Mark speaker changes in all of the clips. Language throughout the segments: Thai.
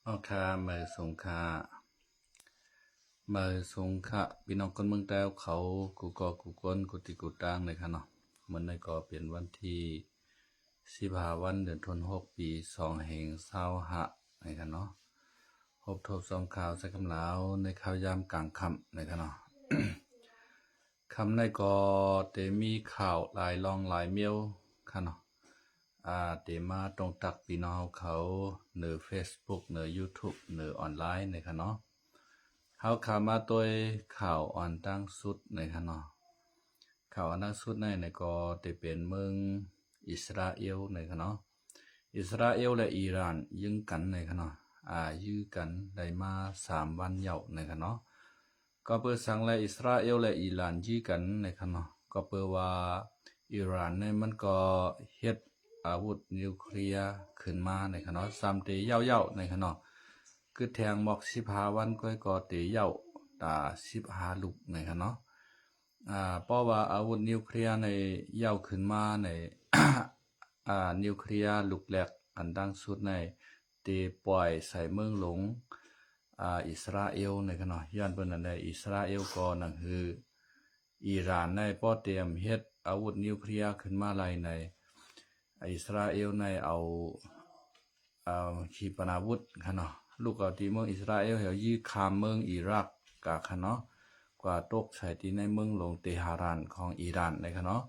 Speaker 1: ออคาเมือสงคาเมือสงคาพี่น้องคนเมืองแต้วเขากูกอกูก้นกูติกูตังเลยค่ะเนาะมันในก็เป็นวันที่15 วันเดือนธันวาคมปี2565เลยค่ะเนาะพบทบสองข่าวใส่คำลาวในข่าวยามกลางค่ำเลยค่ะเนาะ คำในก็เตมีข่าวหลายลองหลายเมียวค่ะเนาะเตมาตรงตักพี่น้องเขาเหนือ Facebook เหนือ YouTube เหนือออนไลน์ในค่ะเนาะเขาข่าวมาตัวข่าวอ่อนตั้งสุดในค่ะเนาะข่าวอ่อนตั้งสุดในก็จะเป็นเมืองอิสราเอลในค่ะเนาะอิสราเอลและอิหร่านยึงกันในค่ะเนาะยื้อกันได้มา3 วันเหยาในค่ะเนาะก็เปิดสั่งและอิสราเอลและอิหร่านยื้อกันในค่ะเนาะก็เปิดว่าอิหร่านเนี่ยมันก็เฮ็ดอาวุธนิวเคลียร์ขึ้นมาในค่ะเนาะ3 ตีเย่าในค่ะเนาะคือแทงบอก15 วันก็ตีเย่าตา15 ลูกในค่ะเนาะเพราะว่าอาวุธนิวเคลียร์ในเย่าขึ้นมาใน นิวเคลียร์ลูกแหลกอันดังสุดในตีปล่อยใส่เมืองหลวงอิสราเอลในขณะย้อนเปิ้นอันใดอิสราเอลก็นั่นคืออิหร่านในป้อเตรียมเฮ็ดอาวุธนิวเคลียร์ขึ้นมาไล่ในอิสราเอลในเอาขีปนาวุธค่ะเนาะลูกเอาที่เมืองอิสราเอลเหี่ยวยื้อข้ามเมืองอิรักกะค่ะเนาะกว่าตกใส่ที่ในเมืองหลวงเตหะรานของอิหร่านในค่ะเนาะ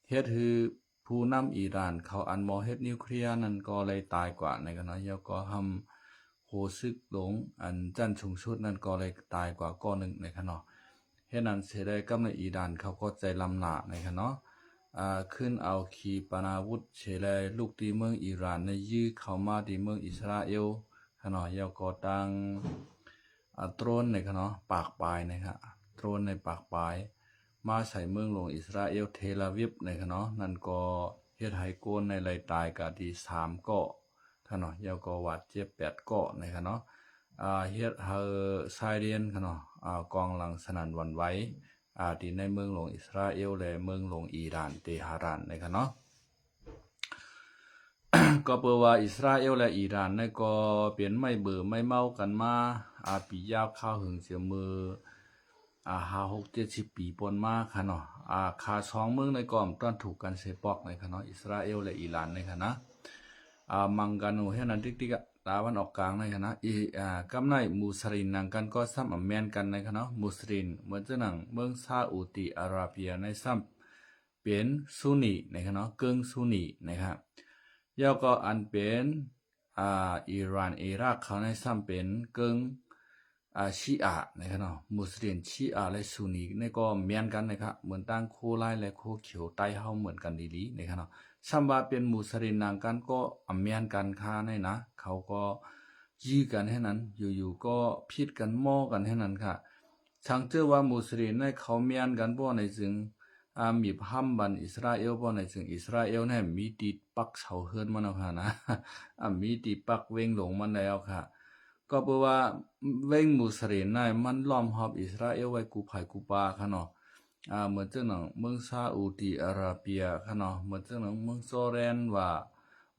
Speaker 1: เฮ็ดคือผู้นำอิหร่านเขาอันบ่เฮ็ดนิวเคลียร์นั่นก็เลยตายกว่าในค่ะเนาะแล้วก็ทำโหซึกหลงอันจันทร์สูงสุดนั่นก็เลยตายกว่าก้อนหนึ่งในค่ะเนาะเฮ็ดนั้นเสียได้กับในอิหร่านเขาก็ใจลำหนาในค่ะเนาะขึ้นเอาขีปนาวุธเฉลยลูกที่เมืองอิหร่านในยื้อเข้ามาที่เมืองอิสราเอลค่ะเนาะแล้วก็ตั้งโดรนในค่ะเนาะปากปลายนะครับโดรนในปากปลายมาใส่เมืองหลวงอิสราเอลเทลอาวิฟในค่ะเนาะนั่นก็เฮ็ดให้โกนในรายตายกะที่3 เกาะค่ะเนาะแล้วก็บาดเจ็บ8 เกาะในค่ะเนาะเฮ็ดให้ไซเรนค่ะเนาะกองหลังสนั่นหวั่นไหวที่ในเมืองหลวงอิสราเอลและเมืองหลวงอิหร่านเตหะรานนะครับเนาะ ก็เปว่าอิสราเอลและอิหร่านนี่ก็เปลี่ยนไม่เบื่อไม่เมากันมาปียาวข้าวหึงเสียมือ50-70 ปีปนมาค่ะเนาะขา2 เมืองในก่อมต้อนถูกกันเสปอกในค่ะเนาะอิสราเอลและอิหร่านในค่ะนะมังกันโอเฮนันติ๊กๆตาวันออกกลางในค่ะนะกำไนมุสลิมนังกันก็ซ้ำอเมนกันในค่ะเนาะมุสลิมเหมือนจะหนังเมืองซาอุดิอาระเบียในซ้ำเป็นซุนนีในค่ะเนาะกึ่งซุนนีนะครับแล้วก็อันเป็นอิหร่านอิรักเขาในซ้ำเป็นกึ่งชีอะนะครับเนาะมุสลิมชีอะและซุนนีนี่ก็เหมือนกันนะครับเหมือนตั้งโคไลและโคเขียวใต้เฮาเหมือนกันดีๆนะครับเนาะซัมบาเป็นมุสลิมนางกันก็เหมือนกันค่าในนะเขาก็ยื้อกันให้นั้นอยู่ๆก็พิดกันหม้อกันให้นั้นค่ะช่างเจอว่ามุสลิมในเขาเหมือนกันบ่ในจึงมีห้ามบันอิสราเอลบ่ในจึงอิสราเอลเนี่ยมีติดปักเสาเฮือนมันเอาค่ะนะมีติดปักเวงหลงมันแล้วค่ะก็เพราะว่าเวงมุสลิมในมันล้อมรอบอิสราเอลไว้กูภัยกูปาค่ะเนาะเหมือนเจ้าหนังเมืองซาอุดิอาระเบียค่ะเนาะเหมือนเจ้าหนังเมืองจอร์แดนว่า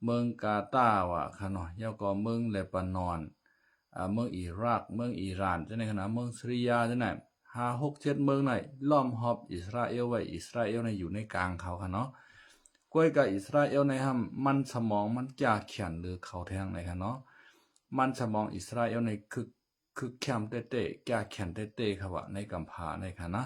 Speaker 1: เมืองกาตาร์ว่าค่ะเนาะแล้วก็เมืองเลบานอนเมืองอิรักเมืองอิหร่านจังได๋ขนาดเมืองซีเรียจังได๋5-6-7 เมืองในล้อมรอบอิสราเอลไว้อิสราเอลในอยู่ในกลางเขาค่ะเนาะก้วยกับอิสราเอลในห้ำมันสมองมันจ่าเขียนหรือเขาแทงในค่ะเนาะมันสมองอิสราเอลในคือแคมเต้ๆแก่แขนเต้ๆครับว่าในกำผาในค่ะนะ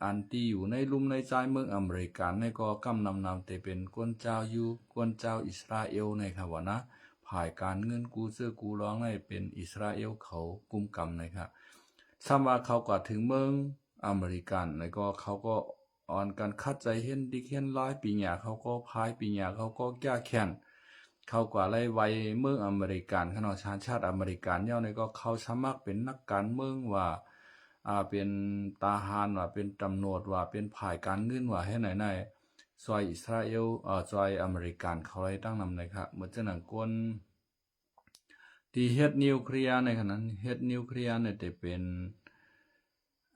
Speaker 1: อันที่อยู่ในลุ่มในใจเมืองอเมริกันในก็กำนำแต่เป็นกวนเจ้าอยู่กวนเจ้าอิสราเอลในครับว่านะผ่ายการเงินกูเสื้อกูร้องในเป็นอิสราเอลเขากุมกำนะครับซ้ำว่าเขากว่าถึงเมืองอเมริกันในก็เขาก็อ่อนกันคัดใจเห็นดิเห็นร้ายปีหยาเขาก็พายปีหยาเขาก็แก้แค้นเขากว่าไล่ไว้เมืองอเมริกันขณะชาติอเมริกันเนี่ยในก็เขาสมัครเป็นนักการเมืองว่าเป็นทหารว่าเป็นตำรวจว่าเป็นฝ่ายการเงินว่าให้ไหนๆซอยอิสราเอลซอยอเมริกันเขาเลยตั้งนำเลยครับเหมือนจะหนังกวนที่เฮ็ดนิวเคลียร์ในขณะนั้นเฮ็ดนิวเคลียร์เนี่ยจะเป็น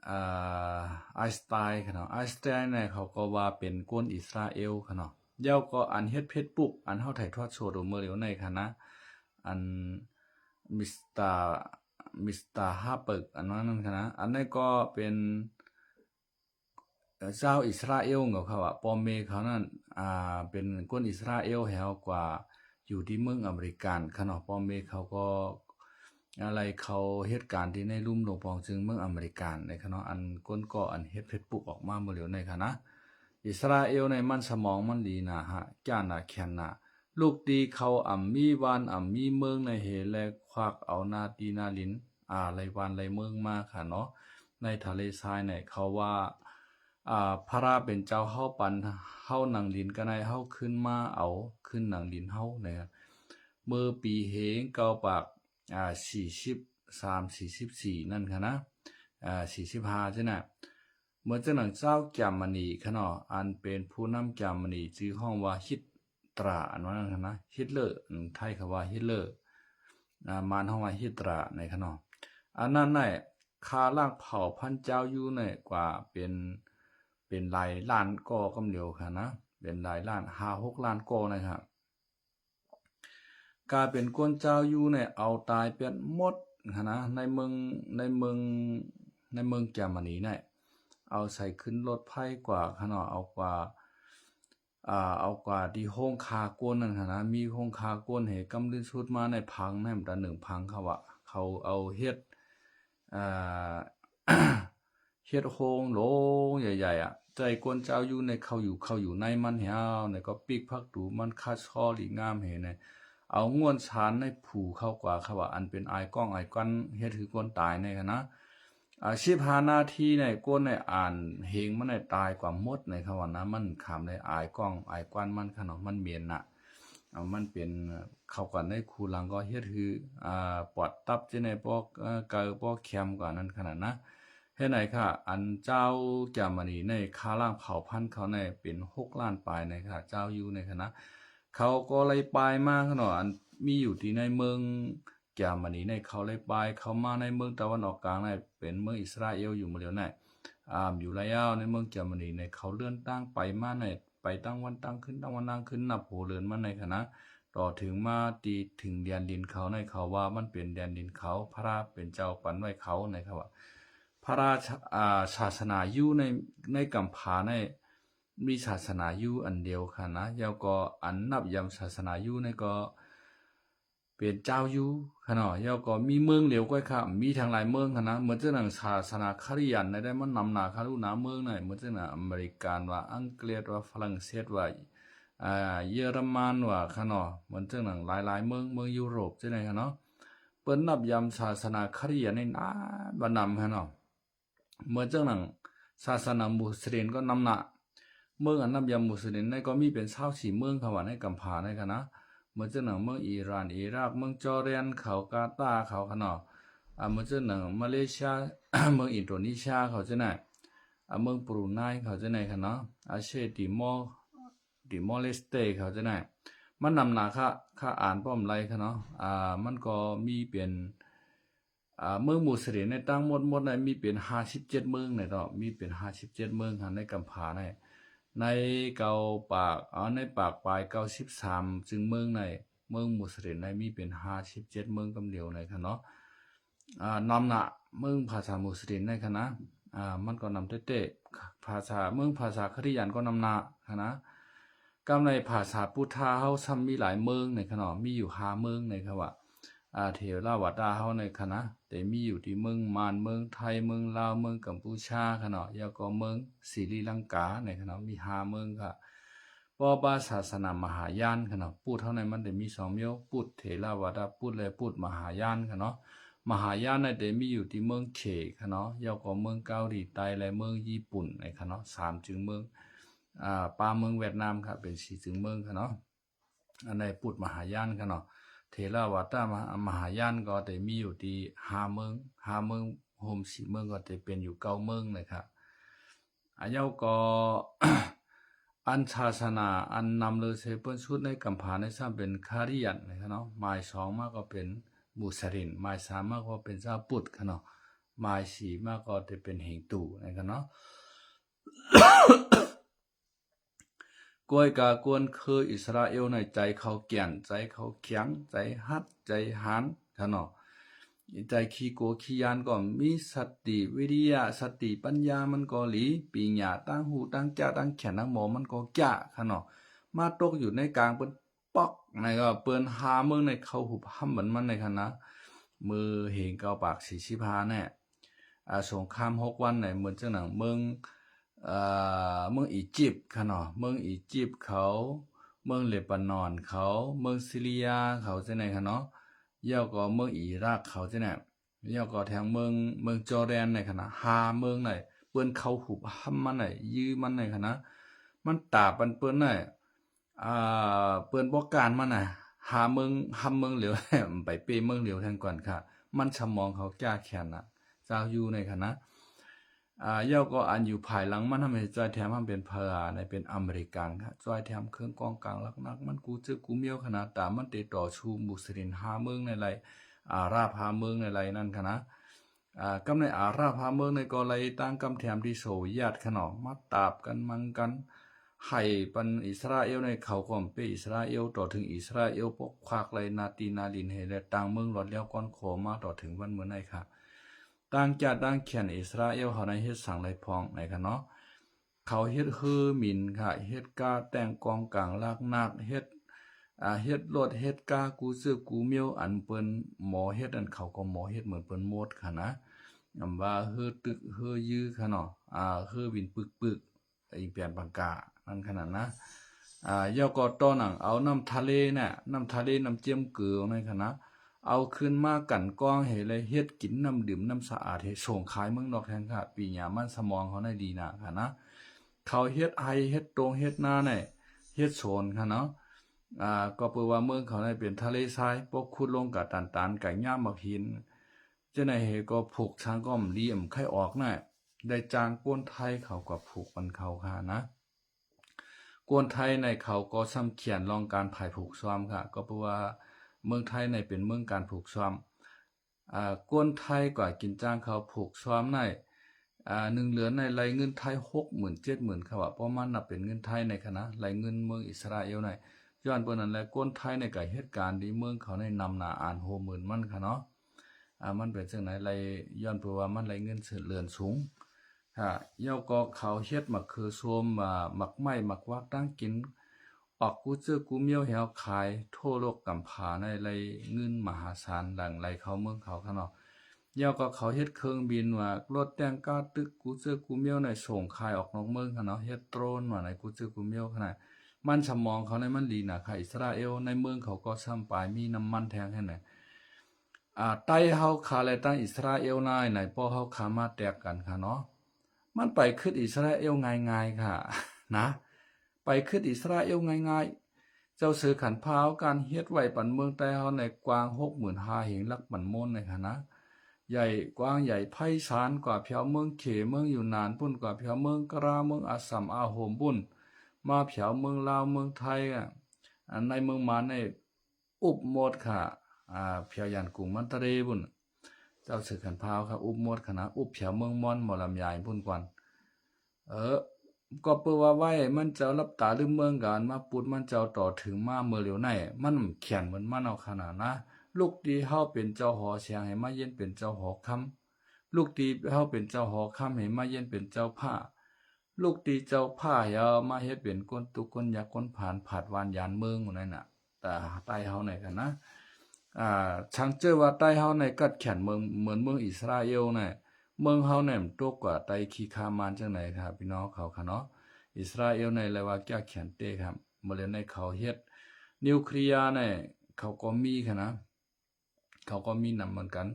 Speaker 1: ไอน์สไตน์ค่ะเนาะไอน์สไตน์เนี่ยเขาก็ว่าเป็นกวนอิสราเอลค่ะเนาะเย้าก็อันเฮ็ดเพชรปุ๊กอันเฮาถ่ายทอดโชว์ดูเมื่อเร็วในค่ะนะอัน มิสตาฮาเปิกอันนั้นนะอันนี้ก็เป็นเจ้าอิสราเอลของเขาอะปอมเมเขานั่นเป็นคนอิสราเอลแถวกว่าอยู่ที่เมืองอเมริกันขณะปอมเมเขาก็อะไรเขาเหตุการณ์ที่ในลุ่มหลวงปองจึงเมืองอเมริกันในขณะอันก้นก็อันเฮ็ดเฟซบุ๊กออกมาเมื่อเร็วในคณะอิสราเอลในมันสมองมันดีนะฮะจ้านาแคนนาลูกดีเขามีวันมีเมืองในเหแลควักเอานาตีนาลินไรวันไรเมืองมาค่ะเนาะในทะเลทรายเนี่ยเขาว่าพระราเป็นเจ้าเฮาปันเฮาหนังดินก็ได้เฮาขึ้นมาเอาขึ้นหนังดินเฮาเนี่ยเมื่อปีเหงเก้าปาก43-44นั่นค่ะนะ45ใช่ไหมเมื่อเจ้าหนังเจ้าแกมมณีค่ะเนาะอันเป็นผู้นำแกมมณีชื่อห้องว่าฮิตตราอันนั้นค่ะนะฮิตเลอร์ไทยคำว่าฮิตเลอร์มานห้องว่าฮิตราในค่ะเนาะอันนั้นเนี่ยคาล่างเผ่าพันเจ้าอยู่เนี่ยกว่าเป็นหลายล้านก่อกำเดียวค่ะนะเป็นหลายล้าน5-6 ล้านก่อนะครับกลายเป็นก้นเจ้าอยู่ในเอาตายเป็นหมดนะในเมืองแกมนีเนี่ยเอาใส่ขึ้นรถไฟกว่าขนาดเอากว่าที่ห้องคาก้นนั่นนะมีห้องคาก้นเหกำลิ้นสุดมาในพังในมันตาหนึ่งพังเขาว่าเขาเอาเฮ็ดเฮ็ดโฮงโหลใหญ่ๆใจก้นเจ้าอยู่ในเขาอยู่ในมันเหี่ยวในก็ปีกพักดูมันคัดซอหลีงามเห็นในเอาง่วนชานในผูเข้ากว่าเขาว่าอันเป็นไอก้องไอก้อนเฮ็ดคือก้นตายในค่ะนะ15 นาทีในก้นในอ่านเฮงมันในตายกว่าหมดในเขาว่านะมันขามในไอก้องไอก้อนมันขนาดมันเมียนน่ะมันเป็นเข้ากันในคูหลังก็เฮ็ดคือปอดตับที่ในพวกเกอพวกแคมกว่านั้นขนาดนะเฮ็ดไหนค่ะอันเจ้าแกมณีในคาล่างเผ่าพันธุ์เขาในเป็น6 ล้านปลายในค่ะเจ้าอยู่ในคณะเขาก็เลยปลายมากขนาดอันมีอยู่ที่ในเมืองแกมณีในเขาเลยปลายเขามาในเมืองตะวันออกกลางในเป็นเมืองอิสราเอลอยู่มาแล้วในอยู่แล้วในเมืองแกมณีในเขาเลื่อนตั้งไปมาในไปตั้งวันตั้งขึ้นตั้งวันตั้งขึ้นนับโหเรือนมาในคณะต่อถึงมาตีถึงแดนดินเขาในเขาว่ามันเป็นแดนดินเขาพระราเป็นเจ้าปันไว้เขาในเขาว่าพระราศาสนาอยู่ในกัมพาในมีศาสนาอยู่อันเดียวค่ะนะแล้วก็อันนับยำศาสนาอยู่ในก็เป็นเจ้าอยู่ค่ะเนาะแล้วก็มีเมืองเดียวก็ค่ะมีทางหลายเมืองค่ะนะเหมือนเจ้าหนังศาสนาคริยันได้มันนำหนาคารุนาเมืองไหนเหมือนเจ้าหนังอเมริกันว่าอังกฤษว่าฝรั่งเศสว่าเยอรมันว่าค่ะเนาะเหมือนเจ้าหนังหลายเมืองยุโรปใช่ไหมค่ะเนาะเปิ้นนับยำศาสนาคริยันในบ้านนำค่ะเนาะเมื่อเจ้าหนังศาสนามุสลิมก็นำหนาเมืองอันนับยำมุสลิมในก็มีเป็น24 เมืองค่ะว่าในกัมพูชาในค่ะนะเมื่อเจ้าหนังเมืองอิหร่านอิรักเมืองจอร์แดนเขากาตาร์เขาค่ะเนาะเมื่อเจ้าหนังมาเลเซีย เมืองอินโดนีเซียเขาจะไหนเมืองบรูไนเขาจะไหนค่ะเนาะเชติมอร์เลสเตเขาจะไหนมันนำหนาค่ะอ่านป้อมไรค่ะเนาะมันก็มีเป็นเมืองมุสลิมในตั้งหมดในมีเป็น57 เมืองในเนาะมีเป็น57 เมืองค่ะในกัมพูชาในเกาปากในปากปลาย93จึงเมืองในเมืองมุสลิมในมีเป็น57 เมืองกำเดียวในค่ะเนาะนำหนะเมืองภาษามุสลิมในค่ะนะมันก็นำเต้ภาษาเมืองภาษาคริยันก็นำหนะค่ะนะกำในภาษาพุทธาเฮาซ้ำมีหลายเมืองในค่ะเนาะมีอยู่5 เมืองในค่ะว่าเทวราวัดาเฮาในค่ะนะแต่มีอยู่ที่เมืองมานเมืองไทยเมืองลาวเมืองกัมพูชาค่ะเนาะแล้วก็เมืองศรีลังกาในค่ะเนาะมี5 เมืองค่ะเพราะว่าศาสนามหายานค่ะเนาะพูดเท่านั้นมันได้มี2 เมียวพูดเถรวาทพูดและพูดมหายานค่ะเนาะมหายานในแต่มีอยู่ที่เมืองเขค่ะเนาะแล้วก็เมืองเกาหลีใต้และเมืองญี่ปุ่นในค่ะเนาะ3จึงเมืองปาเมืองเวียดนามค่ะเป็น4จึงเมืองค่ะเนาะอันในพูดมหายานค่ะเนาะเทราวัตมหายานก็แต่มีอยู่ที่5 เมืองโฮม4 เมืองก็แต่เป็นอยู่9 เมืองนะครับเจ้าก็ อันศาสนาอันนำเลยเสเปิ้นชุดในกัมพาในซ้ำเป็นคาริยันนะครับเนาะหมาย2มากก็เป็นมุสลิมหมาย3มากก็เป็นชาวพุทธค่ะเนาะหมาย4มากก็จะเป็นฮินดูนะครับเนาะ กวยกากวนคืออิสราเอลในใจเขาเกียนใจเขาเขียงใจฮัดใจหันค่ะเนาะ ใจขี้โกขี้ยานก็มีสติวิริยะสติปัญญามันก็หลีปีญาตั้งหูตั้งจ้าตั้งแขนตั้งหมอมันก็จ้าค่ะเนาะมาตกอยู่ในกลางเปิ้นป๊อกในก็เปิ้นหาเมืองในเข้าหุบห้ำเหมือนมันในค่ะนะมือเหงเกาปาก45แน่สงคราม6วันในเหมือนจังหนังเมืองเมืองอียิปต์ค่ะเนาะเมืองอียิปต์เขาเมืองเลบานอนเขาเมืองซิริยาเขาจังไหนค่ะเนาะเย่าก็เมืองอิรักเขาจังไหนเย่าก็แทงเมืองจอร์แดนในค่ะนะหาเมืองไหนเปิ้นเข้าหุบห้ำมันไหนยื้อมันในค่ะนะมันตาปันเปิ้นไหนเปิ้นบ่การมันน่ะหาเมืองหำเมืองเหลียว ไปเปเมืองเหลียวแทงก่อนค่ะมันสมองเขาแก้แค้นน่ะเจ้าอยู่ในค่ะนะเย่าก็อันอยู่ภายหลังมันทำให้จอยแถมมันเป็นพลาในเป็นอเมริกันค่ะจอยแถมเครื่องกองกลางลักนักมันกูจึกกูเมียวขนาดตามมันติดต่อชูมุสลิมหาเมืองในไรอาราบหาเมืองในไรนั่นค่ะนะกำในอาราบหาเมืองในก็ไรตั้งกำแถมที่โซเวียตขนอมาตาบกันมังกันให้ปันอิสราเอลในเขาก็เป็นอิสราเอลต่อถึงอิสราเอลปกควักไรนาตีนาลินเฮเลต่างเมืองหลอดเลี้ยวก้อนโคมาต่อถึงวันเมื่อไหร่ค่ะต่างจากต่างเขียนอิสราเอลเขาในเฮ็ดสั่งไรพองไหนกันเนาะเขาเฮ็ดฮือหมินค่ะเฮ็ดกาแต่งกองกลางลากนักเฮ็ดรถเฮ็ดกากูซื้อกูเมียวอันเปิ้นหมอเฮ็ดอันเขาก็หมอเฮ็ดเหมือนเปิ้นหมดค่ะนะว่าฮือตึกฮือยื้อค่ะเนาะฮือวินปึกอีเปลี่ยนปากกานั่นขนาดนะยอก็ต้อหนังเอาน้ำทะเลน่ะน้ำทะเลน้ำเจียมเกลือนั่นค่ะนะเอาขึ้นมากันกองให้เลยเฮ็ดกินน้ำดื่มน้ำสะอาดให้ส่งขายเมืองนอกแทนค่ะปีหยามันสมองเขาได้ดีนะค่ะนะเขาเฮ็ดไฮเฮ็ดตรงเฮ็ดหน้าเนี่ยเฮ็ดโซนค่ะเนาะก็เปิดว่าเมืองเขาได้เป็นทะเลทรายปกคุดลงกับตันไก่ย่ามบักหินเจ้าในเหก็ผูกช้างก้อมเลี่ยมไข่ออกน่ะได้จางก้นไทยเขาก็ผูกมันเขาค่ะนะก้นไทยในเขาก็ซ้ำเขียนลองการผายผูกซ้อมค่ะก็เพราะว่าเมืองไทยในเป็นเมืองการผูกซ้อมก้นไทยกว่ากินจ้างเขาผูกซ้อมใน1เหลือในรายเงินไทย60,000 70,000ครับว่าเพราะมันนับเป็นเงินไทยในคณะรายเงินเมืองอิสราเอลในย้อนเปิ้นนั้นแหละก้นไทยในก็เหตุการณ์ที่เมืองเขาในนำหน้าอ่าน60,000มันค่ะเนาะมันเป็นจังไหนรายย้อนเพราะว่ามันรายเงินเรือนสูงย่อก็เขาเฮ็ดมักคือโซมมักไม้มักวักตั้งกินออกกูเจอกูเมียวแหวขายทั่วโลกกำผาในรายเงินมหาศาลหลังไรเขาเมืองเขาค่ะเนาะย่อก็เขาเฮ็ดเครื่องบินว่ารถแต่งกาตึกกูเจอกูเมียวในส่งขายออกนอกเมืองค่ะเนาะเฮ็ดโดรนว่าในกูเจอกูเมียวขนาดมันสมองเขาในมันดีนะค่ะอิสราเอลในเมืองเขาก็ซ้ำปลายมีน้ำมันแทงให้ไหนไต้เฮาคาและตั้งอิสราเอลนายไหนป้อเฮาขามาแตกกันค่ะเนาะมันไปขึ้นอิสราเอลง่ายๆค่ะนะไปขึ้นอิสราเอลง่ายๆเจ้าซื้อขันพาวการเฮ็ดไว้ปันเมืองใต้เฮาในกว้าง65,000เหงลักปันโมนในค่ะนะใหญ่กว้างใหญ่ไพศาลกว่าเพียวเมืองเขเมืองอยู่นานปุ่นกว่าเพียวเมืองกราเมืองอาสัมอาโหมปุ่นมาเพียวเมืองลาวเมืองไทยอันในเมืองมาในอุบหมดค่ะเพียวยันกรุงมันตะเรปุ่นเจ้าสือขันพาวค่ะอุบหมดคณะอุบเพียวเมืองม่อนหมอลำใหญ่ปุ่นกวนก็เปิดว่าไว้มันเจ้ารับตาลืมเมืองกันมาปุดมันเจ้าต่อถึงมาเมื่อเหลียวไหนมันเขียนเหมือนมันเอาขนาดนะลูกดีเฮาเป็นเจ้าหอเสียงให้มาเย็นเป็นเจ้าหอคำลูกดีเฮาเป็นเจ้าหอคำให้มาเย็นเป็นเจ้าผ้าลูกดีเจ้าผ้าเฮามาเฮ็ดเป็นก้นตุกก้นยักก้นผ่านผาดวานยานเมืองนั่นน่ะแต่ใต้เฮาไหนกันนะช่างเจอว่าใต้เฮาในกัดแขนเมืองเหมือนเมืองอิสราเอลน่ะเมืองเฮาเนี่ยมันตกกว่าไต้ขี้คามานจังไหนครับพี่น้องเขาค่ะเนาะอิสราเอลในเลยว่าแก้แขนเต้ครับเมื่อเล่นในเขาเฮ็ดนิวเคลียร์เนี่ยเขาก็มีค่ะนะเขาก็มีนำเหมือนกัน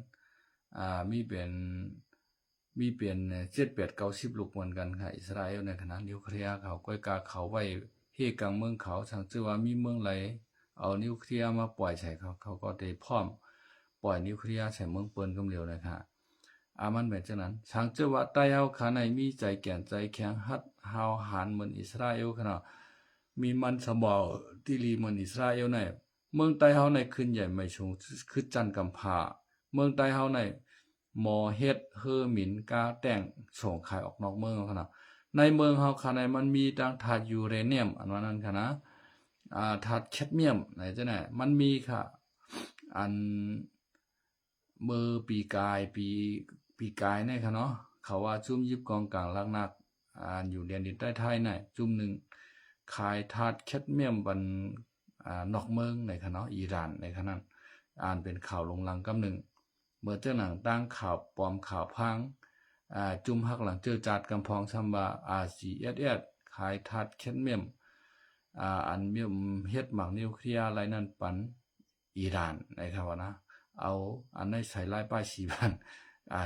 Speaker 1: มีเป็น7-8-90ลูกเหมือนกันค่ะอิสราเอลในขณะนิวเคลียร์เขาก็กาเขาไว้เฮกลางเมืองเขาช่างเจอว่ามีเมืองไหลเอานิวเคลียร์มาปล่อยใส่เขาก็ได้พร้อมปล่อยนิวเคลียร์ใส่เมืองเปิ้นกำเร็วนะคะมันเป็นจังนั้นช่างเจอว่าใต้เฮาขาในมีใจแก่นใจแข็งฮัดเฮาหานเหมือนอิสราเอลขนาดมีมันสมอที่ลีเหมือนอิสราเอลในเมืองใต้เฮาในขึ้นใหญ่ไม่ชงคือจันกำพาเมืองใต้เฮาในหมอเฮ็ดเฮอหมินกาแต่งส่งขายออกนอกเมืองขนาดในเมืองเฮาขาในมันมีดังถาดยูเรเนียมอันนั้นค่ะนะถาดแคดเมียมไหนจะไหนมันมีค่ะอัน มือปีกายเนี่ยค่ะเนาะเขาว่าจุ่มยิบกองกลางลักนักอยู่เรียนดินใต้ไทยเนี่ยจุ่มหนึ่งขายทาดแคดเมียมบันนอกเมืองในค่ะเนาะอิหร่านในขณะนั้นเป็นข่าวลงหลังกำหนึ่งเมื่อเจ้าหนังตั้งข่าวปลอมข่าวพังจุ่มหักหลังเจอจัดกำพองซัมบาRCSS ขายทาดแคดเมียมอันเมียมเฮ็ดหมักนิวเคลียร์อะไรนั่นปันอิหร่านนะครับว่านะเอาอันในใส่ลายป้ายสีพัน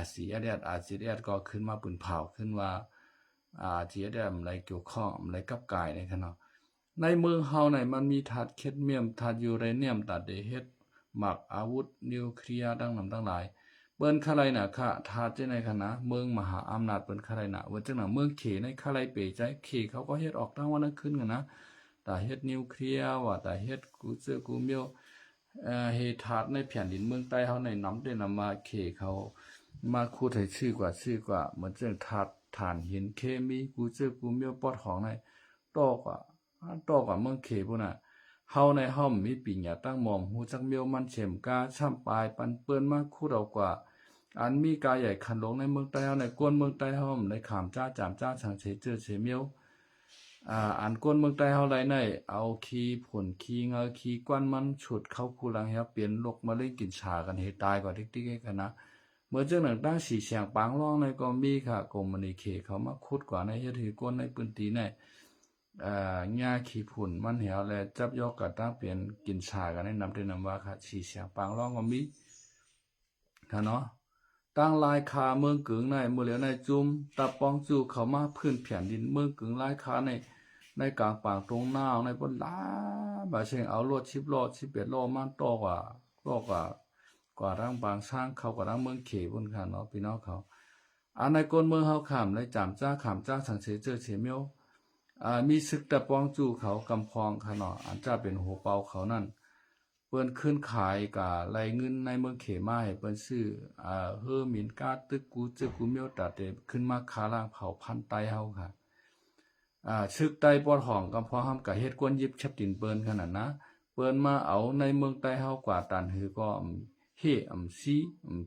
Speaker 1: RCSS ก็ขึ้นมาปืนเผาขึ้นว่าRCSS อะไรเกี่ยวข้องอะไรกับกายนะครับเนาะในเมืองเฮาไหนมันมีถาดแคดเมียมถาดยูเรเนียมตัดเดเฮ็ดหมักอาวุธนิวเคลียร์ดังนำตั้งหลายเปิ้นคะไรน่ะค่ะถาดจังได๋คะนะเมืองมหาอำนาจเปิ้นคะไรน่ะว่าจังหนังเมืองเขในคะไรเปใจเขเขาก็เฮ็ดออกทั้งวันทั้งคืนกันนะแต่เฮ็ดนิวเคลียร์ว่าแต่เฮ็ดกูเจอกูเมียวเฮถาดในแผ่นดินเมืองใต้เฮาในนำได้นำมาเขเขามาคูดให้ชื่อกว่าเหมือนเรื่องถาดฐานหินเคมีกูเจอกูเมียวปอดของในตอกเมืองเขพุ่นน่ะเฮาในห้อมมีปิญญาตั้งหม่อมฮู้จักเมียวมันเข็มกาช่ำปลายปันเปิ้นมาคูดเอากว่าอันมีกาใหญ่ขันลงในเมืองใต้เฮาในกวนเมืองใต้เฮาในขามจ้าจามจ้าสังเสเจอเสเมียวอันกวนเมืองใต้เฮาไรในเอาขี้ผลขี้เงาขี้กวนมันฉุดเข้าคูหลังเฮาเปลี่ยนลกมาเล่นกินชากันเฮตายกว่าติ๊กๆกันนะเมื่อเจ้าหนังตั้งสีเสียงปางร้องในก็มีค่ะกรมมณีเขเขามาคุดกว่าในเฮ็ดให้กวนในปืนตีในหญ้าขี้ผุ่นมันเหี่ยวและจับยอกกะตั้งเปลี่ยนกินชากันในนำได้นำว่าค่ะสีเสียงปางร้องก็มีค่ะเนาะตั้งลายคาเมืองกึ่งในเมื่อเหลียวในจุ่มตะปองจูเขามาพื้นแผ่นดินเมืองกึ่งลายคาในกลางปางตรงหน้าในบนลาบาเชงเอารถ10 ล้อ11 ล้อมันต่อกว่าร่างบางช้างเขากว่าร่างเมืองเขบนค่ะเนาะพี่น้องเขาอันในกลเมืองเฮาขามในจามจ้าขามจ้าสังเสเจอเฉเมียวมีศึกตะปองจูเขากำพองค่ะเนาะอันจะเป็นหัวเปาเขานั่นเปิ้นขึ้นขายกะไรเงินในเมืองเขมาให้เปิ้นซื้อเฮอหมินกาตึกกูเจอกูเมียวตัดเดขึ้นมาคาล่างเผาพันไตเฮาค่ะซึกไตปอดห้องกำพองห้ามกะเฮ็ดกวนยิบชับดินเปิ้นขนาดนะเปิ้นมาเอาในเมืองใต้เฮากว่าตันหือก็เฮซี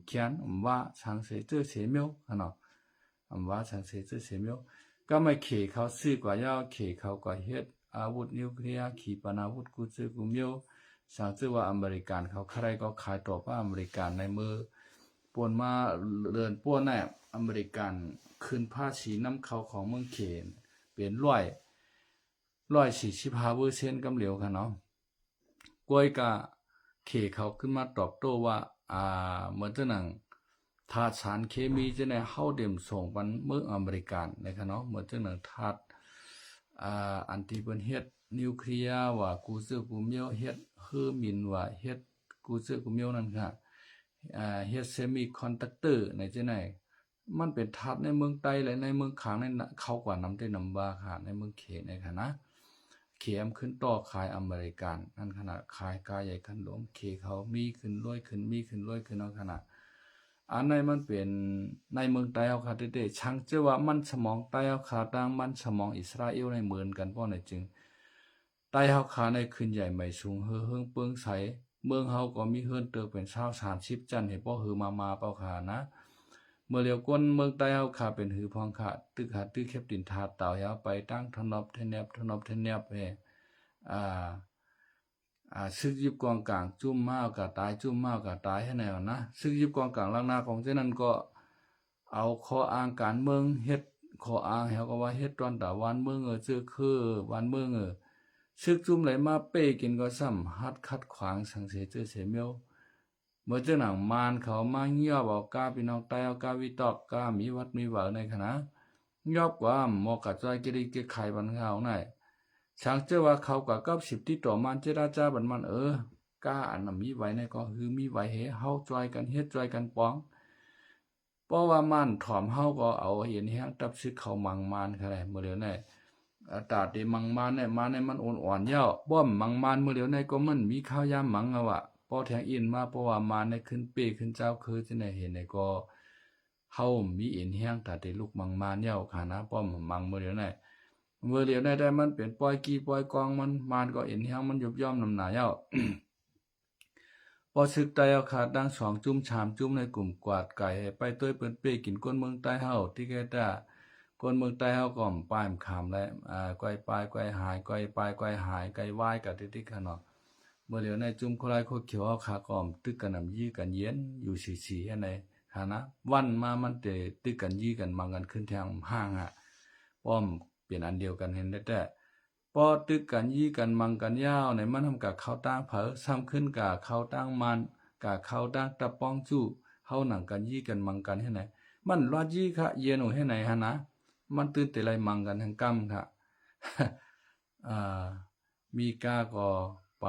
Speaker 1: เขียนว่าช้างเสเจอเสเมียวค่ะเนาะว่าช้างเสเจอเสเมียวก็ไม่เขเขาซื้อกว่ายาวเขเขาก็เฮ็ดอาวุธนิวเคลียร์ขีปนาวุธกูเจอกูเมียวสั่งซื้อว่าอเมริกันเขาใครก็ขายต่อว่าอเมริกันในมือป่วนมาเรือนป่วนแน่อเมริกันคืนภาษีน้ำเขาของเมืองเขนเปลี่ยน145%กำเหลียวค่ะเนาะกล้วยกะเขเขาขึ้นมาตอบโต้ว่าเหมือนจะหนังธาตุสารเคมีจะในเฮาเดมส่งปันเมืองอเมริกันนะครับเนาะเหมือนจะหนังธาตุอันที่เป็นเฮ็ดนิวเคลียร์ว่ากูเจอกูเมียวเฮ็ดเฮอร์มินว่าเฮ็ดกูเจอกูเมียวนั่นค่ะเฮ็ดเซมิคอนดักเตอร์ในจะไหนมันเป็นธาตุในเมืองใต้และในเมืองขางในเขากว่านำได้นำว่าค่ะในเมืองเขในค่ะนะเขมขึ้นต่อขายอเมริกันนั่นขนาดขายกาใหญ่ขันหลวงเขเขามีขึ้นรวยขึ้นมีขึ้นรวยขึ้นเอาขนาดอันในมันเป็นในเมืองใต้เอาค่ะเด็ดๆช่างเจอว่ามันสมองใต้เอาค่ะต่างมันสมองอิสราเอลในเหมือนกันเพราะในจึงใต้เฮาขาในขึ้นใหญ่ใหม่สูงเฮืองเปิงใสเมืองเฮาก็มีเฮือนเติบเป็นชาว30จันให้บ่ฮือมาเป้าขานะเมื่อเลียวก้นเมืองใต้เฮาขาเป็นหือพองขาตึกตึกแคบดินทาเต่าเฮาไปตั้งทนอบเทเนบเฮซึกยิบกองกลางจุ่มมากกะตายให้แนวนะซึกยิบกองกลางลังนาของเจ้านั้นก็เอาข้ออ้างการเมืองเฮ็ดข้ออ้างเฮาก็ว่าเฮ็ดตอนตะวันเมืองชื่อคือวันเมืองซึกจุ่มไหลมาเป้กินก็ซ้ำฮัดคัดขวางสังเสเจอเสเมียวเมื่อเจ้าหนังมานเขามาเงียบเอากาพี่น้องใต้เอากาวิตอกกามีวัดมีหวาในคณะยอบกว่าหมอกะจอยกิริเกไขบันเขาไหนช่างเจ้าว่าเขากับ10ที่ต่อมันเจราจาบันมันกาอันมีไว้ในก็คือมีไว้เฮเฮาจอยกันเฮ็ดจอยกันป้องเพราะว่ามันถ่อมเฮาก็เอาเห็นแฮงตับซึกเขามังมานค่ะแหละเมื่อเดี๋ยวนี้ตาดีมังมานเนี่ยมาในมันอ่อนๆยาวบ่มมังมานเมื่อเดี๋ยวนี้ก็มันมีข้าวยามมังอะวะพอแทงอินมาเพราะว่ามาในขึ้นเป้ขึ้นเจ้าคือจะได้เห็นในก็เฮามีเอ็นแฮงตาดีลูกมังมานยาวค่ะนะป้อมมังเมื่อเดี๋ยวนี้ได้มันเป็นปล่อยกีปล่อยกองมันก็เอ็นแฮงมันยุบย่อมนำหน้าเย้า พอซึกไตเอาขาดดัง2 จุ่ม3 จุ่มในกลุ่มกวาดไก่ให้ไปต้วยเปิ้นเป้กินก้นเมืองใต้เฮาที่แกตาก้นเมืองใต้เฮาก็ป้ายขามและก้อยปลายก้อยหายก้อยปลายก้อยหายไก่วายกับติ๊กๆขนาดเมื่อเหลียวในจุ่มโคลายโคเขียวเอาขาก่อมตึกกันนำยี่กันเย็นอยู่สีๆให้ในหานะวันมามันเตตึกกันยี่กันมังกันขึ้นทางห้างป้อมเปลี่ยนอันเดียวกันเห็นได้แต่พอตึกกันยี่กันมังกันยาวในมันทำกับข้าวตั้งเผอซ้ำขึ้นกับข้าวตั้งมันกับข้าวตั้งตะป้องจู้เฮาหนังกันยี่กันมังกันให้ไหนมันรอดยี่ค่ะเย็นหนูให้ไหนฮะนะมันตื่นแต่ไรมังกันทั้งกำค่ะ มีกาก็ไป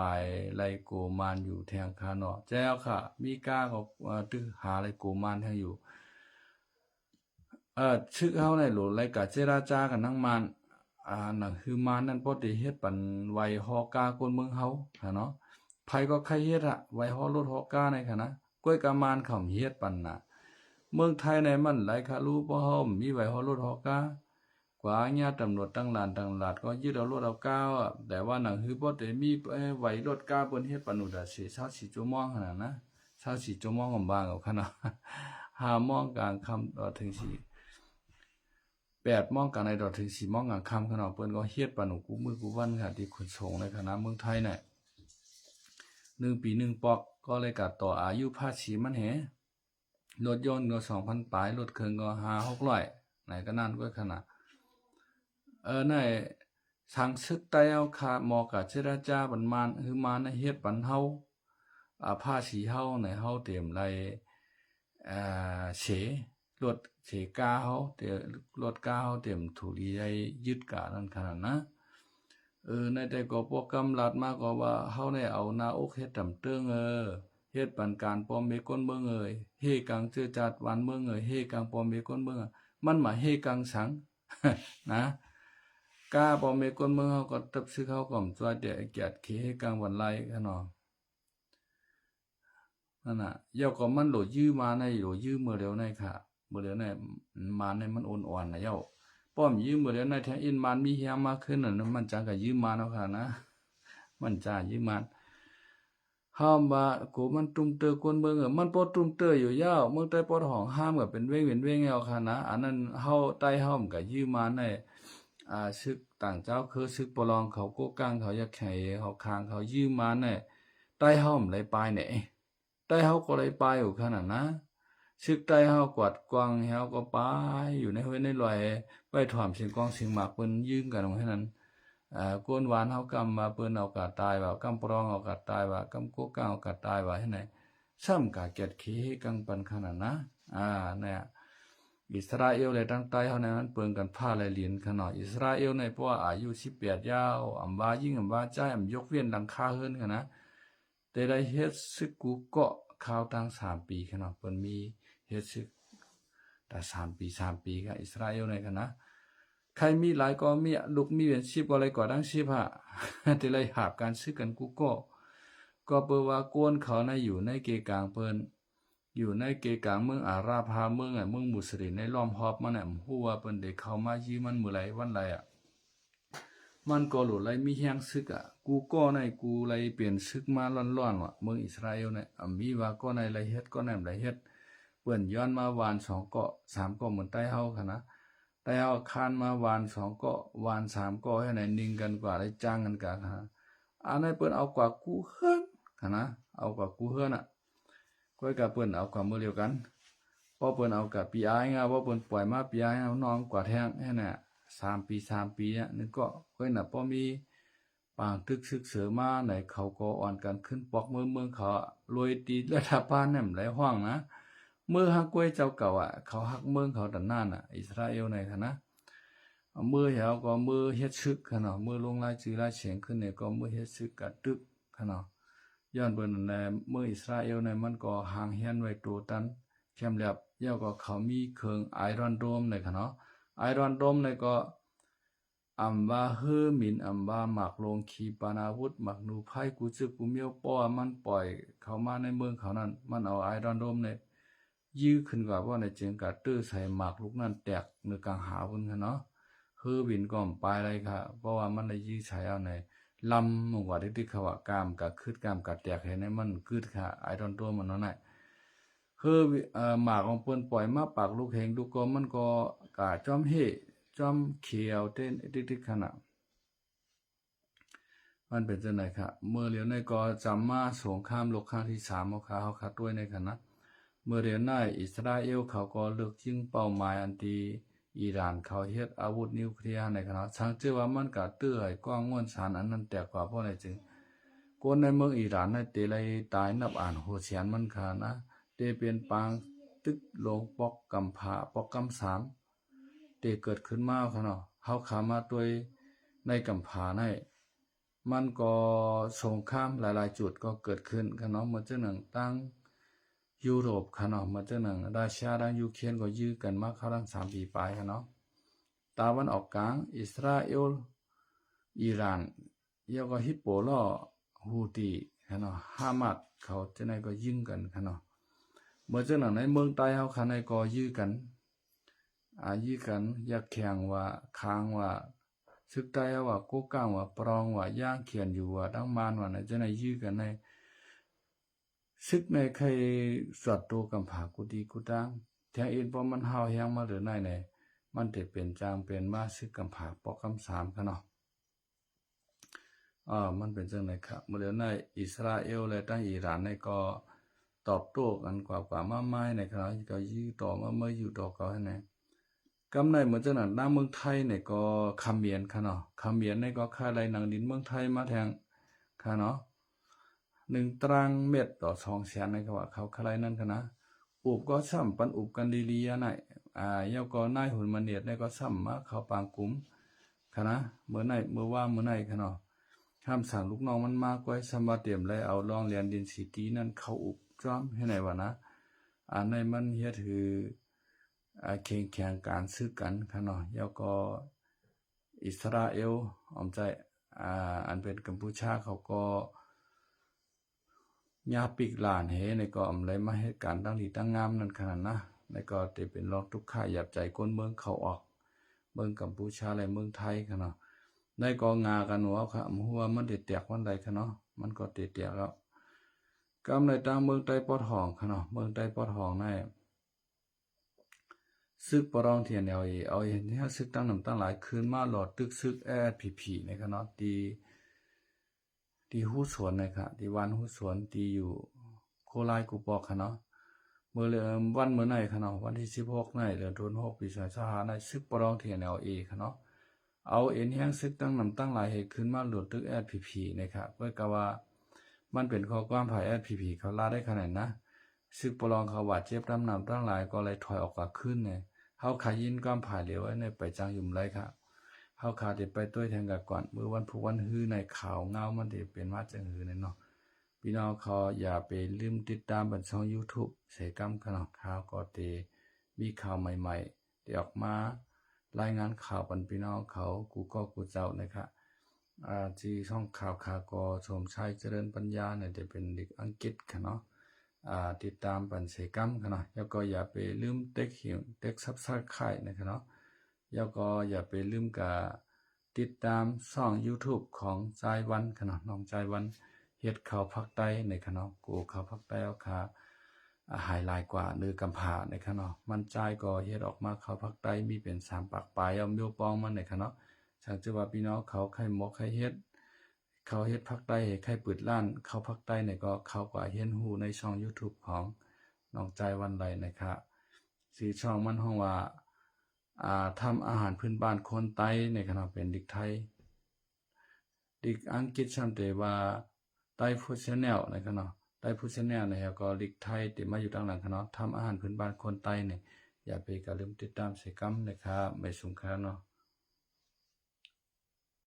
Speaker 1: ไลโกมานอยู่แทงคาเนาะแจ้วค่ะมีกาก็ตึกหาไลโกมานแทงอยู่ชึกเฮาในโหลไลกะเจราจากันทั้งมันนั่นคือมานนั่นพอได้เฮ็ดปันไวฮอกาคนเมืองเฮาค่ะเนาะไผก็ใครเฮ็ดไวฮอรถฮอกาในค่ะนะก้วยกามานเขาเฮ็ดปันน่ะเมืองไทยในมันหลายคารู้บ่เฮามีไวฮอรถฮอกากว่าญาติตำรวจตั้งลานก็ยึดเอารถเอาก้าวแต่ว่าหนังคือบ่ได้มีไหวรถก้าวเปิ้นเฮ็ดปานนู้น24 ชั่วโมงขนาดนะ24 ชั่วโมงก็บางเอาขนาด5 โมงกลางค่ำถึง8 โมงกลางในถึง4 โมงกลางค่ำขนาดเปิ้นก็เฮ็ดปานนู้นกูมือกูวันค่ะที่ขนส่งในคณะเมืองไทยน่ะ1 ปี 1 ปอกก็เลยกัดต่ออายุภาษีมันแหรถยนต์ก็ 2,000 ปลายรถเครื่องก็5-600ไหนก็นั่นก็ขนาดในสังซึกไตเอาขาหมอกะเจรจาบันมานคือมาในเฮ็ดปันเฮาภาษีเฮาในเฮาเตรียมไรเสรถเสกาเฮาเตรถกาเฮาเตรียมถูรีได้ยึดกะนั่นขนาดนะในแต่ก็โปรแกรมรัดมาก็ว่าเฮาได้เอาหน้าอกเฮ็ดตำเติงเฮ็ดปันการปอมเมก้นเมืองเฮกังเจอจัดวันเมืองเฮกังปอมเมก้นเมืองมันมาเฮกังสัง นะกาบ่มีคนเมืองเฮาก็ตับซื้อเขาก็มจวยเดเกียดขี้ให้กลางวันไล่ขนาดนั่นน่ะยอก็มันโหลยื้อมาในโหลยื้อเมื่อเร็วในค่ะเมื่อเร็วในมาในมันอ่อนๆนะเย้าป้อมยื้อเมื่อเร็วในแท้อินมันมีเฮียมากขึ้นน่ะมันจังก็ยื้อมาเนาะค่ะนะมันจ้ายื้อมันห้ามว่ากูมันตุ้มเตอคนเมืองมันปอตุ้มเตออยู่ยาวเมืองใต้ปอห้องห้ามก็เป็นเว้งเอาค่ะนะอันนั้นเฮาใต้เฮามันก็ยื้อมาในซึกต่างเจ้าคือซึกปลองเขาโกกังเขาอยากแข่เขาคางเขายื้อมาเนี่ยใต้เฮามันเลยไปเนี่ยใต้เฮาก็เลยไปอยู่ขนาดนะซึกใต้เฮากวาดกวางเฮาก็ไปอยู่ในห้วยในลอยไปถ่อมเสียงกองเสียงหมากเปิ้นยืมกันตรงนั้นกวนหวานเฮากำมาเปิ้นเอากาตายว่ากำปรองเอากาตายว่ากำโกกังเอากาตายว่าให้ไหนซ้ำกาเกียดขี้กังปันขนาดนะเนี่ยอิสราเอลเลยตั้งใต้เฮาในนั้นเปิงกันผ้าลายเหรียญขนาดอิสราเอลในเพราะว่าอายุ18ยาวอำว่ายิ่งอำว่าใจยกเว้นหลังคาเฮิรนกันนะแต่ได้เฮ็ดซึกกูเกาะข่าวตั้ง3 ปีขนาดเปิ้นมีเฮ็ดซึกแต่3 ปีครับอิสราเอลในกันนะใครมีหลายก็มีลูกมีเป็น10ก็เลยก่อตั้ง10แต่เลยหาบการซึกกันกูก็เปิดว่ากวนเขาในอยู่ในเกกลางเปิ้นอยู่ในเกกลางเมืองอาราพาเมืองเมืองมุสลิมในล้อมหอบมันฮู้ว่าเปิ้นได้เข้ามายื้อมันมื้อไหวันไหมันก็หลุดไหลมีแฮงซึกกูก็ในกูไหลเปลี่ยนซึกมาร้อนๆว่ะเมืองอิสราเอลเนี่ยมีว่าก็ในไหลเฮ็ดก็แนมไหลเฮ็ดเปิ้นย้อนมาวาน2 เกาะ 3 เกาะเหมือนใต้เฮาค่ะนะใต้เฮาคานมาวาน2 เกาะวาน3 เกาะให้ไหนนิ่งกันกว่าได้จ้างกันกะค่ะอันนั้นเปิ้นเอากว่ากูเฮิรนค่ะนะเอากว่ากูเฮิรนก้อยกับเปิ้นเอาความมือเดียวกันพอเปิ้นเอากับปีอ้ายงาว่าเปิ้นปล่อยมาปีอ้ายเอาน้องกว่าแท้งแค่น่ะ3 ปีเนี่ยนึกก็ก้อยน่ะพอมีปางตึกซึกเสือมาไหนเขาก็อ่อนกันขึ้นปอกเมืองเขารวยตีรัฐบาลเนี่ยหลายห้องนะเมื่อฮักก้อยเจ้าเก่าเขาฮักเมืองเขาดันนั่นอิสราเอลในค่ะนะมือเหี่ยวก็มือเฮ็ดซึกค่ะเนาะมือลงรายชื่อรายเสียงขึ้นเนี่ยก็มือเฮ็ดซึกกะตึกค่ะเนาะย้อนเปิ้นในเมื่ออิสราเอลในมันก็ห่างเฮียนไว้โตตันเข้มแลบเย้าก็เขามีเครื่องไอรอนโดมในค่ะเนาะไอรอนโดมในก็อำว่าเฮอหมินอำว่าหมักลงขีปนาวุธหมักหนูไผ่กูจึกกูเมียวป้อมันปล่อยเขามาในเมืองเขานั้นมันเอาไอรอนโดมในยื้อขึ้นกว่าว่าในเจียงกะตื้อใส่หมากลูกนั้นแตกในกลางหาพุ่นค่ะเนาะเฮอบินก็ไปเลยค่ะเพราะว่ามันได้ยื้อใช้เอาใน ลำมงว่าที่เขาว่ากามกะคืดกามกะแตกเห็นมันคืดค่ะไอตอนตัวมันนั่นแหละคือหมากของเปิ้นปล่อยมาปากลูกเฮงลูกก็มันก็กะจอมเฮจอมเขียวเต้นติ๊กๆขนาดมันเป็นจังได๋ครับเมื่อเหลียวในก็จำมาสงครามโลกครั้งที่3เอาค่ะเฮาคัดด้วยในคณะเมื่อเรียนในอิสราเอลเขาก็เลือกยิงเป้าหมายอันที่อิหร่านเขาเฮ็ดอาวุธนิวเคลียร์ในคณะสังเจอว่ามันก็ตื้อให้กว้างม่วนสารอันนั้นแตกกว่าเพราะอะไรจึงคนในเมืองอิหร่านในเตไลตายนับอ่านโหเสียนมันค่ะนะเตเป็นปางตึกลงปอกกำผาปอกกำสามเตเกิดขึ้นมาค่ะเนาะเฮาขามาด้วยในกำผาในมันก็สงครามหลายๆจุดก็เกิดขึ้นค่ะเนาะมันจะหนังตั้งยุโรปค่ะเนาะมันจะหนังรัสเซียดังยูเครนก็ยื้อกันมาเข้าทั้ง3 ปีปลายค่ะเนาะตะวันออกกลางอิสราเอลอิหร่านแล้วก็ฮิปโปลอฮูตีค่ะเนาะฮามัสเขาจะไหนก็ยิงกันค่ะเนาะเมื่อจะหนังในเมืองใต้เฮาค่ะในก็ยื้อกันยื้อกันอยากแข่งว่าค้างว่าซึกใต้ว่ากูก้างว่าปรองว่าย่างเขียนอยู่ว่าดังมานว่าไหนจะไหนยื้อกันในซึกในใครสวดตัวกำผากูดีกูดังแทงอินพอมันเฮาแฮงมาหรือไหนไหนมันจะเป็นจางเป็นมาซึกกำผาปอกกำสามค่ะเนาะมันเป็นจังได๋ครับเมื่อเดี๋ยวในอิสราเอลและตั้งอิหร่านในก็ตอบโต้กันกว่ามาไม้ในขณะก็ยื้อต่อมาเมื่ออยู่ต่อก็ให้ไหนกำในเหมือนจังนั้นหน้าเมืองไทยเนี่ยก็คำเมียนค่ะเนาะคำเมียนในก็ค่าไรหนังดินเมืองไทยมาแทงค่ะเนาะ1 ตารางเมตรต่อ2 แสนในก็ว่าเขาค่าไรนั่นค่ะนะอุบก็ซ้ำปันอุบกันดีๆไหนยาวก็นายหุ่นมันเนียดในก็ซ้ำมาเขาปางกุมค่ะนะเมื่อไหนเมื่อว่าเมื่อไหนค่ะเนาะห้ามสั่งลูกน้องมันมากไว้สมบัติเตรียมเลยเอาลองเรียนดินสีตีนั่นเข้าอุบจ้อมให้ไหนวะนะในมันเฮ็ดถือแข่งการซื้อกันค่ะเนาะแล้วก็อิสราเอลออมใจอันเป็นกัมพูชาเขาก็ญาปิกหลานเฮในก็อำเลยมาเหตุการณ์ตั้งดีตั้งงามนั่นขนาดนะในก็จะเป็นรองทุกข่ายหยับใจก้นเมืองเขาออกเมืองกัมพูชาและเมืองไทยค่ะเนาะได้ก็งากันหัวค่ะหัวมันแตกวันใดค่ะเนาะมันก็แตกแล้วกำในตางเมืองใต้ปอดห้องค่ะเนาะเมืองใต้ปอดห้องในซึกปรองเทียนเอาเห็นที่ซึกตั้งนำตั้งหลายคืนมาหลอดตึกซึกผีในค่ะเนาะที่ฮู้สวนนะครับที่วันฮู้สวนที่อยู่โคราชกูปอกค่ะเนาะเมื่อวันเมื่อไหนค่ะเนาะวันที่16ในเดือนตุลาคมปี2025ในซึกปรองเทียนค่ะเนาะเอาเอ็นแห้งซึกตั้งนำตั้งหลายเหตุขึ้นมาหลุดตึกผีนะครับเพื่อกะว่ามันเป็นข้อความภายผีเขาลาได้ขนาดนะซึกปรองเขาบาดเจ็บน้ำตั้งหลายก็เลยถอยออกกว่าขึ้นเนี่ยเฮาขายินความผ่ายเหลวไว้ในไปจังยุ่มไรครับเฮาขาได้ไปด้วยแทงกับก่อนมื้อวันพุธวันฮื้อในข่าวเงามันได้เป็นมาจังหือนั่นเนาะพี่น้องเขาอย่าไปลืมติดตามบันช่อง YouTube เสกำขนมข่าวก็เตมีข่าวใหม่ๆที่ออกมารายงานข่าวปันพี่น้องเขากูก็กูเจ้านะครับที่ช่องข่าวก็สมชัยเจริญปัญญาเนี่ยจะเป็นเด็กอังกฤษค่ะเนาะติดตามปันเสกำค่ะเนาะแล้วก็อย่าไปลืมเต็กซับสไครบ์นะครับเนาะแล้วก็อย่าไปลืมกับติดตามช่อง YouTube ของใจวันค่ะเนาะน้องใจวันเฮ็ดข่าวภาคใต้ในค่ะเนาะกูข่าวภาคใต้เอาค่ะหายหลายกว่าหรือกำผาในค่ะเนาะมันใจก็เฮ็ดออกมาข่าวภาคใต้มีเป็น3ปากปลายเอาเมียวปองมันในค่ะเนาะสังเกตว่าพี่น้องเขาใครหมกใครเฮ็ดภาคใต้ใครเปิดร้านเขาภาคใต้เนี่ยก็เขาก็เห็นฮู้ในช่อง YouTube ของน้องใจวันใดนะครับชื่อช่องมันฮ้องว่าทำอาหารพื้นบ้านคนใต้ในขณะเป็นเด็กไทยเด็กอังกฤษซ้ำแต่ว่าไต้ฟู้ดชาแนลในขณะไต้ฟู้ดชาแนลเนี่ยก็เด็กไทยที่มาอยู่ด้านหลังขณะทำอาหารพื้นบ้านคนใต้เนี่ยอย่าไปกะลืมติดตามเสกำนะครับไม่สุงค่าเนาะ